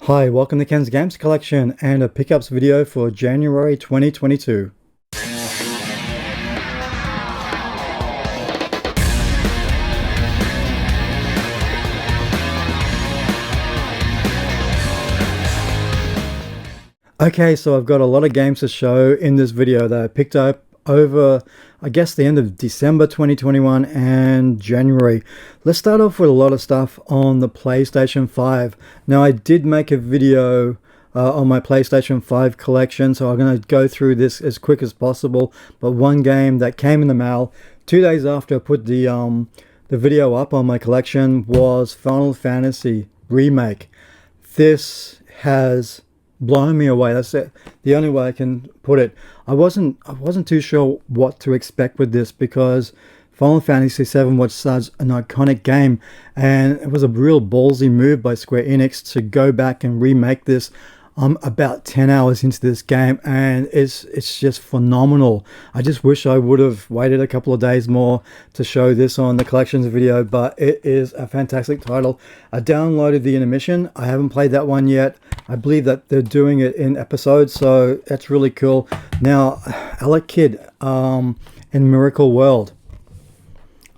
Hi, welcome to Ken's Games Collection and a pickups video for January 2022. Okay, so I've got a lot of games to show in this video that I picked up over, I guess, the end of December 2021 and January. Let's start off with a lot of stuff on the PlayStation 5. Now, I did make a video on my PlayStation 5 collection, so I'm going to go through this as quick as possible. But one game that came in the mail 2 days after I put the video up on my collection was Final Fantasy Remake. This has blown me away. That's it. The only way I can put it. I wasn't too sure what to expect with this because Final Fantasy VII was such an iconic game, and it was a real ballsy move by Square Enix to go back and remake this. I'm about 10 hours into this game and it's just phenomenal. I just wish I would have waited a couple of days more to show this on the collections video, but it is a fantastic title. I downloaded the intermission. I haven't played that one yet. I believe that they're doing it in episodes, so that's really cool. Now, Alec Kidd in Miracle World.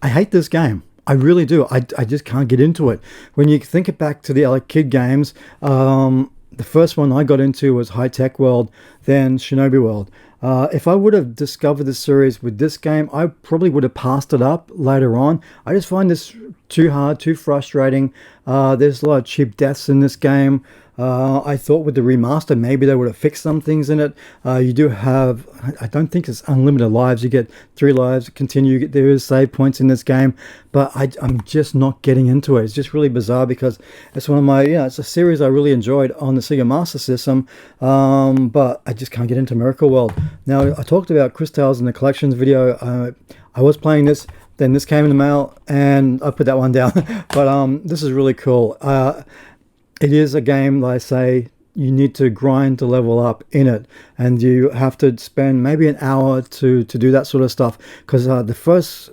I hate this game. I really do. I just can't get into it. When you think it back to the Alec Kidd games, the first one I got into was High Tech World, then Shinobi World. If I would have discovered the series with this game, I probably would have passed it up later on. I just find this too hard, too frustrating. There's a lot of cheap deaths in this game. I thought with the remaster, maybe they would have fixed some things in it. You do have, I don't think it's unlimited lives. You get 3 lives, continue. There is save points in this game, but I'm just not getting into it. It's just really bizarre because it's one of my, it's a series I really enjoyed on the Sega Master System, but I just can't get into Miracle World. Now, I talked about Crystals in the collections video. I was playing this, then this came in the mail, and I put that one down. But this is really cool. It is a game that I say you need to grind to level up in it, and you have to spend maybe an hour to do that sort of stuff, because the first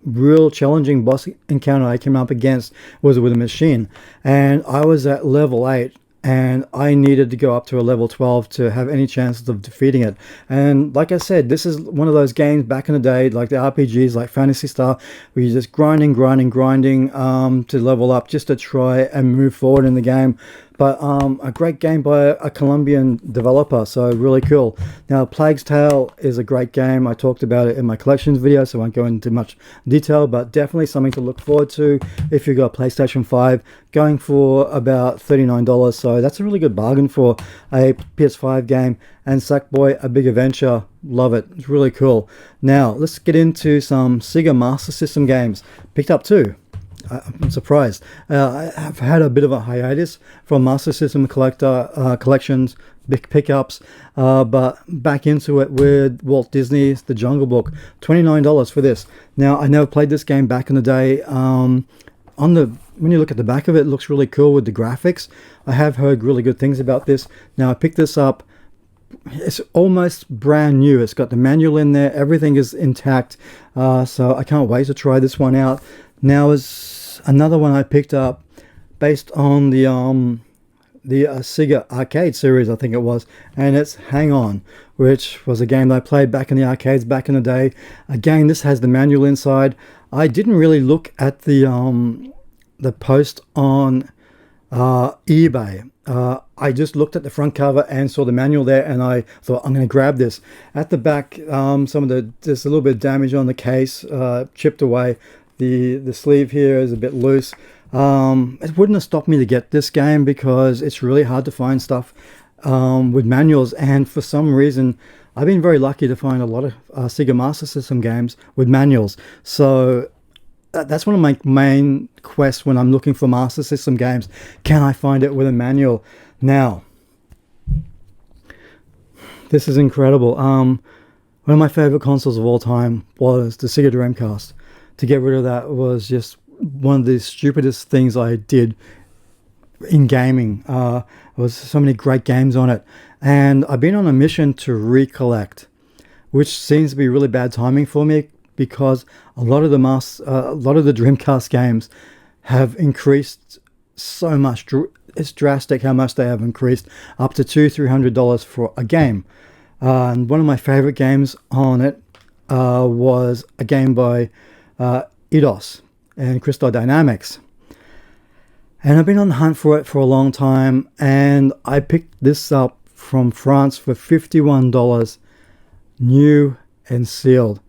real challenging boss encounter I came up against was with a machine, and I was at level 8 and I needed to go up to a level 12 to have any chances of defeating it. And like I said, this is one of those games back in the day, like the RPGs, like Phantasy Star, where you're just grinding to level up just to try and move forward in the game. But a great game by a Colombian developer, so really cool. Now, Plague's Tale is a great game. I talked about it in my collections video, so I won't go into much detail, but definitely something to look forward to if you've got PlayStation 5, going for about $39. So that's a really good bargain for a PS5 game. And Sackboy: A Big Adventure, love it. It's really cool. Now, let's get into some Sega Master System games. Picked up 2. I'm surprised. I've had a bit of a hiatus from Master System collections, big pickups, but back into it with Walt Disney's The Jungle Book. $29 for this. Now, I never played this game back in the day. When you look at the back of it, it looks really cool with the graphics. I have heard really good things about this. Now, I picked this up. It's almost brand new. It's got the manual in there. Everything is intact. So I can't wait to try this one out. Now is another one I picked up based on the Sega arcade series, I think it was, and it's Hang On, which was a game that I played back in the arcades back in the day. Again, this has the manual inside. I didn't really look at the post on eBay. I just looked at the front cover and saw the manual there, and I thought, I'm going to grab this. At the back, there's a little bit of damage on the case, chipped away. The sleeve here is a bit loose. It wouldn't have stopped me to get this game because it's really hard to find stuff with manuals, and for some reason I've been very lucky to find a lot of Sega Master System games with manuals. So that's one of my main quests when I'm looking for Master System games. Can I find it with a manual? Now, this is incredible. One of my favorite consoles of all time was the Sega Dreamcast. To get rid of that was just one of the stupidest things I did in gaming. There was so many great games on it, and I've been on a mission to recollect, which seems to be really bad timing for me because a lot of the Dreamcast games have increased so much it's drastic how much they have increased, up to $200-300 for a game. And one of my favorite games on it was a game by Eidos and Crystal Dynamics. And I've been on the hunt for it for a long time, and I picked this up from France for $51, new and sealed.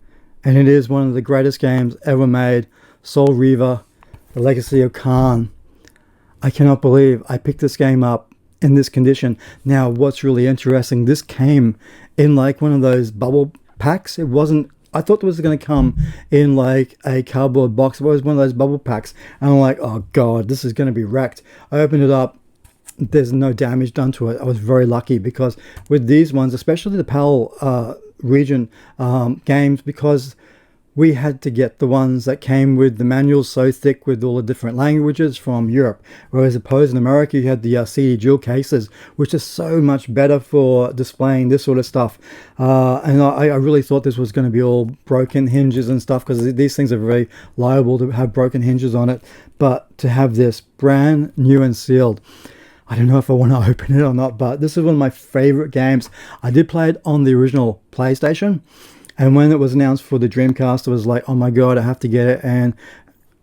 And it is one of the greatest games ever made, Soul Reaver, The Legacy of Khan. I cannot believe I picked this game up in this condition. Now, what's really interesting, this came in like one of those bubble packs. It wasn't, I thought it was going to come in like a cardboard box. It was one of those bubble packs. And I'm like, oh God, this is going to be wrecked. I opened it up. There's no damage done to it. I was very lucky, because with these ones, especially the PAL region games, because we had to get the ones that came with the manuals so thick with all the different languages from Europe, whereas opposed in America you had the CD dual cases, which is so much better for displaying this sort of stuff. And I really thought this was going to be all broken hinges and stuff, because these things are very liable to have broken hinges on it. But to have this brand new and sealed, I don't know if I want to open it or not, but this is one of my favorite games. I did play it on the original PlayStation, and when it was announced for the Dreamcast, I was like, oh my God, I have to get it. And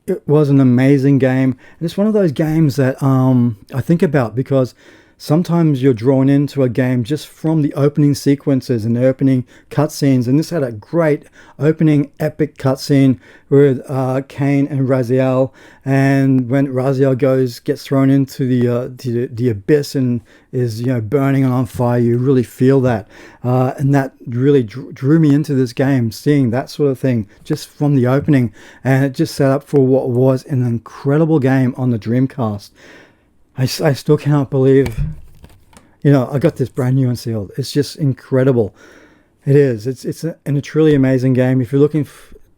it was an amazing game. And it's one of those games that I think about, because sometimes you're drawn into a game just from the opening sequences and the opening cutscenes. And this had a great opening epic cutscene with Kain and Raziel. And when Raziel gets thrown into the abyss and is burning on fire, you really feel that. And that really drew me into this game, seeing that sort of thing just from the opening. And it just set up for what was an incredible game on the Dreamcast. I still cannot believe, I got this brand new and sealed. It's just incredible. It is. It's a truly amazing game. If you're looking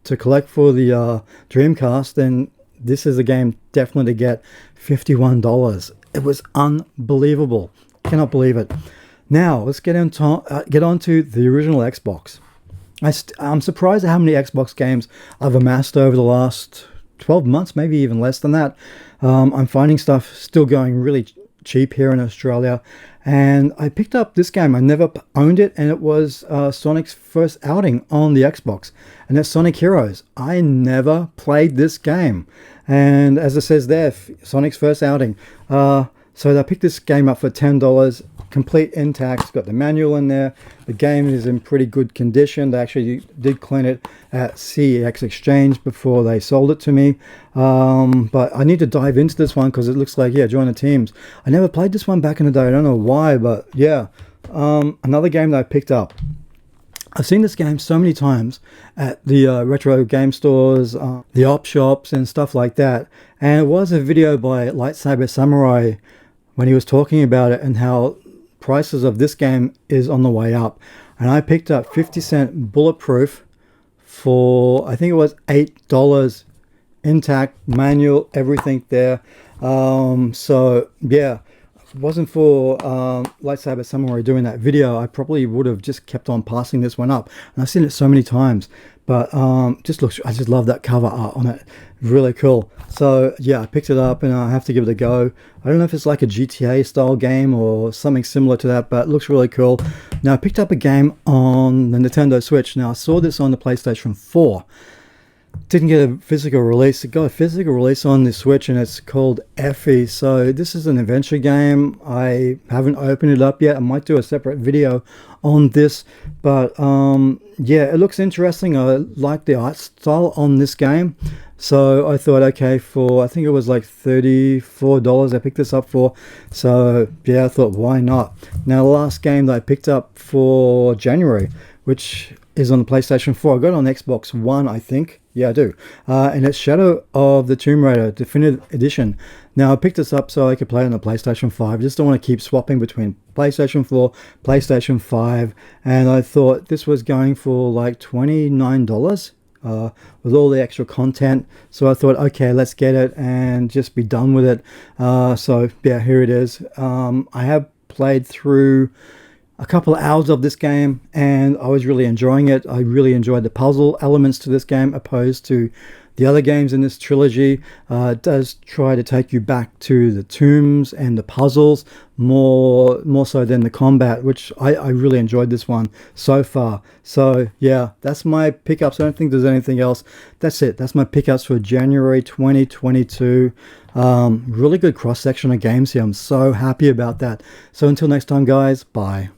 to collect for the Dreamcast, then this is a game definitely to get. $51. It was unbelievable. Cannot believe it. Now let's get on to the original Xbox. I'm surprised at how many Xbox games I've amassed over the last 12 months, maybe even less than that. I'm finding stuff still going really cheap here in Australia, and I picked up this game. I never owned it, and it was Sonic's first outing on the Xbox, and that's Sonic Heroes. I never played this game, and as it says there, Sonic's first outing. So I picked this game up for $10, complete intact. It's got the manual in there. The game is in pretty good condition. They actually did clean it at CEX Exchange before they sold it to me. But I need to dive into this one, because it looks like, join the teams. I never played this one back in the day. I don't know why, but yeah. Another game that I picked up. I've seen this game so many times at the retro game stores, the op shops and stuff like that. And it was a video by Lightsaber Samurai when he was talking about it and how prices of this game is on the way up. And I picked up 50-cent Bulletproof for, I think it was $8, intact, manual, everything there. So yeah, if it wasn't for Lightsaber Samurai doing that video, I probably would have just kept on passing this one up. And I've seen it so many times, but I just love that cover art on it. Really cool. So yeah, I picked it up and I have to give it a go. I don't know if it's like a GTA style game or something similar to that, but it looks really cool. Now I picked up a game on the Nintendo Switch. Now I saw this on the PlayStation 4. Didn't get a physical release. It got a physical release on the Switch, and it's called Effigy. So this is an adventure game. I haven't opened it up yet. I might do a separate video on this, but yeah, it looks interesting. I like the art style on this game. So I thought, okay, I think it was like $34 I picked this up for. So yeah, I thought, why not? Now the last game that I picked up for January, which is on the PlayStation 4. I got it on Xbox One, I think. Yeah, I do. And it's Shadow of the Tomb Raider Definitive Edition. Now, I picked this up so I could play it on the PlayStation 5. I just don't want to keep swapping between PlayStation 4, PlayStation 5. And I thought this was going for like $29 with all the extra content. So I thought, okay, let's get it and just be done with it. So yeah, here it is. I have played through a couple of hours of this game, and I was really enjoying it. I really enjoyed the puzzle elements to this game opposed to The other games in this trilogy does try to take you back to the tombs and the puzzles more so than the combat, which I really enjoyed this one so far. So yeah, that's my pickups. I don't think there's anything else. That's it. That's my pickups for January 2022. Really good cross section of games here. I'm so happy about that. So until next time, guys, bye.